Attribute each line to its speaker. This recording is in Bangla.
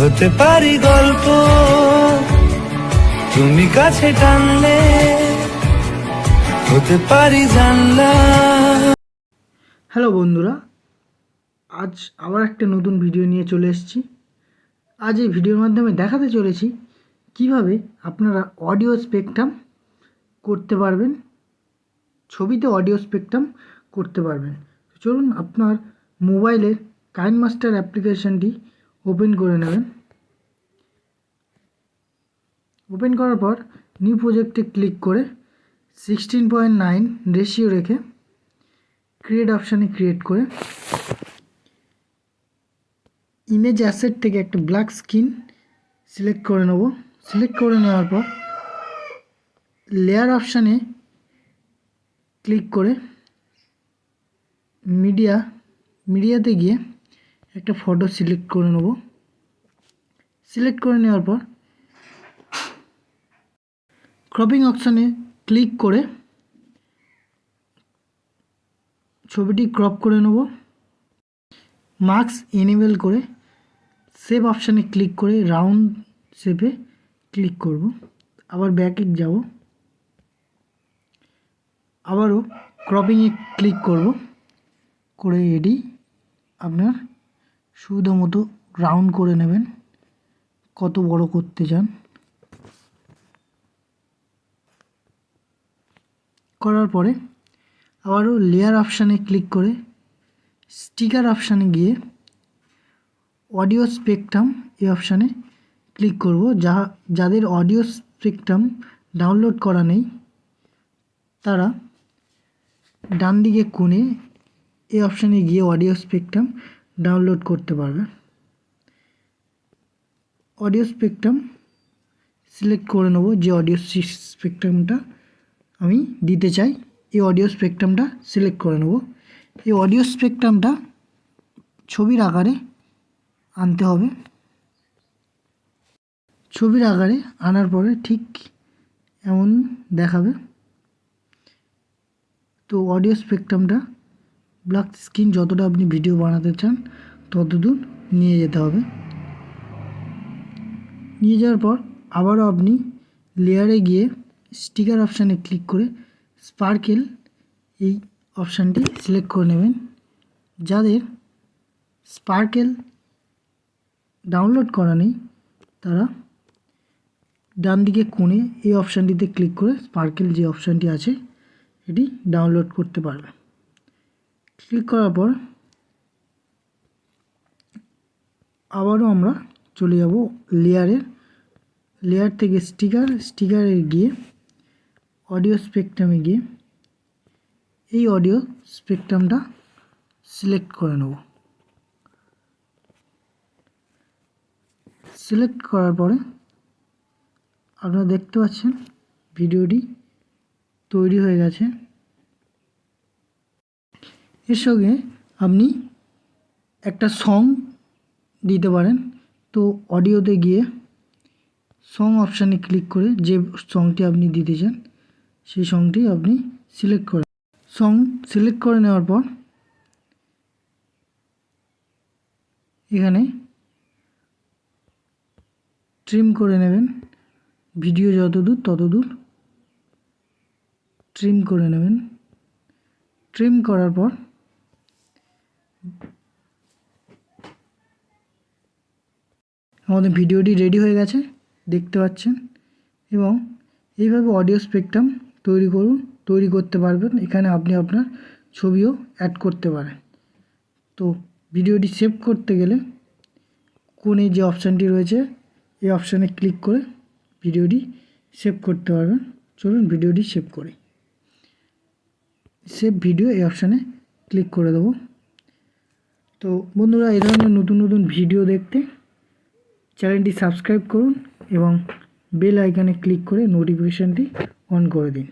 Speaker 1: হতে পারি গল্প তুমি কাছে টানলে, হতে পারি জানলা।
Speaker 2: হ্যালো বন্ধুরা, আজ আবার একটা নতুন ভিডিও নিয়ে চলে এসেছি। আজ এই ভিডিওর মাধ্যমে দেখাতে চলেছি কিভাবে আপনারা অডিও স্পেকট্রাম করতে পারবেন, ছবিতে অডিও স্পেকট্রাম করতে পারবেন। চলুন আপনার মোবাইলের কাইনমাস্টার অ্যাপ্লিকেশনটি ওপেন করে নেবেন। ওপেন করার পর নিউ প্রজেক্টে ক্লিক করে 16:9 রেশিও রেখে ক্রিয়েট অপশানে ক্রিয়েট করে ইমেজ অ্যাসেট থেকে একটা ব্ল্যাক স্ক্রিন সিলেক্ট করে নেব। সিলেক্ট করে নেওয়ার পর লেয়ার অপশানে ক্লিক করে মিডিয়াতে গিয়ে একটা ফটো সিলেক্ট করে নেব। সিলেক্ট করে নেওয়ার পর ক্রপিং অপশানে ক্লিক করে ছবিটি ক্রপ করে নেব। মার্কস এনেবল করে সেভ অপশানে ক্লিক করে রাউন্ড শেপে ক্লিক করব। আবার ব্যাকে যাব, আবারও ক্রপিংয়ে ক্লিক করব, করে এটি আপনার সুবিধা মতো রাউন্ড করে নেবেন, কত বড় করতে চান। করার পরে আবারও লেয়ার অপশানে ক্লিক করে স্টিকার অপশানে গিয়ে অডিও স্পেকট্রাম এই অপশানে ক্লিক করব। যাদের অডিও স্পেকট্রাম ডাউনলোড করা নেই তারা ডান দিকে কোণে এই অপশানে গিয়ে অডিও স্পেকট্রাম ডাউনলোড করতে পারবে। অডিও স্পেকট্রাম সিলেক্ট করে নেব, যে অডিও স্পেকট্রামটা আমি দিতে চাই এই অডিও স্পেকট্রামটা সিলেক্ট করে নেব। এই অডিও স্পেকট্রামটা ছবির আকারে আনতে হবে। ছবির আকারে আনার পরে ঠিক এমন দেখাবে। তো অডিও স্পেকট্রামটা ব্ল্যাক স্ক্রিন যতটা আপনি ভিডিও বানাতে চান ততদূর নিয়ে যেতে হবে। নিয়ে যাওয়ার পর আবারও আপনি লেয়ারে গিয়ে স্টিকার অপশানে ক্লিক করে স্পার্কেল এই অপশানটি সিলেক্ট করে নেবেন। যাদের স্পার্কেল ডাউনলোড করা নেই তারা ডান দিকে কোণে এই অপশানটিতে ক্লিক করে স্পার্কেল যে অপশানটি আছে এটি ডাউনলোড করতে পারবে। ক্লিক করার পর আবারও আমরা চলে যাব লেয়ার থেকে স্টিকারে গিয়ে অডিও স্পেকট্রামে গিয়ে এই অডিও স্পেকট্রামটা সিলেক্ট করে নেব। সিলেক্ট করার পরে আপনারা দেখতে পাচ্ছেন ভিডিওটি তৈরি হয়ে গেছে। এর সঙ্গে আপনি একটা সং দিতে পারেন। তো অডিওতে গিয়ে সং অপশানে ক্লিক করে যে সংটি আপনি দিতে চান সেই সংটি আপনি সিলেক্ট করেন। সং সিলেক্ট করে নেওয়ার পর এখানে ট্রিম করে নেবেন, ভিডিও যতদূর ততদূর ট্রিম করে নেবেন। ট্রিম করার পর আমাদের ভিডিওটি রেডি হয়ে গেছে দেখতে পাচ্ছেন। এবং এইভাবে অডিও স্পেকট্রাম তৈরি করতে পারবেন। এখানে আপনি আপনার ছবিও অ্যাড করতে পারেন। তো ভিডিওটি সেভ করতে গেলে কোণে যে অপশানটি রয়েছে এই অপশানে ক্লিক করে ভিডিওটি সেভ করতে পারবেন। চলুন ভিডিওটি সেভ করি। সেভ ভিডিও এই অপশানে ক্লিক করে দেবো। তো বন্ধুরা, এই ধরনের নতুন নতুন ভিডিও দেখতে চ্যানেলটি সাবস্ক্রাইব করুন এবং বেল আইকনে ক্লিক করে নোটিফিকেশানটি অন করে দিন।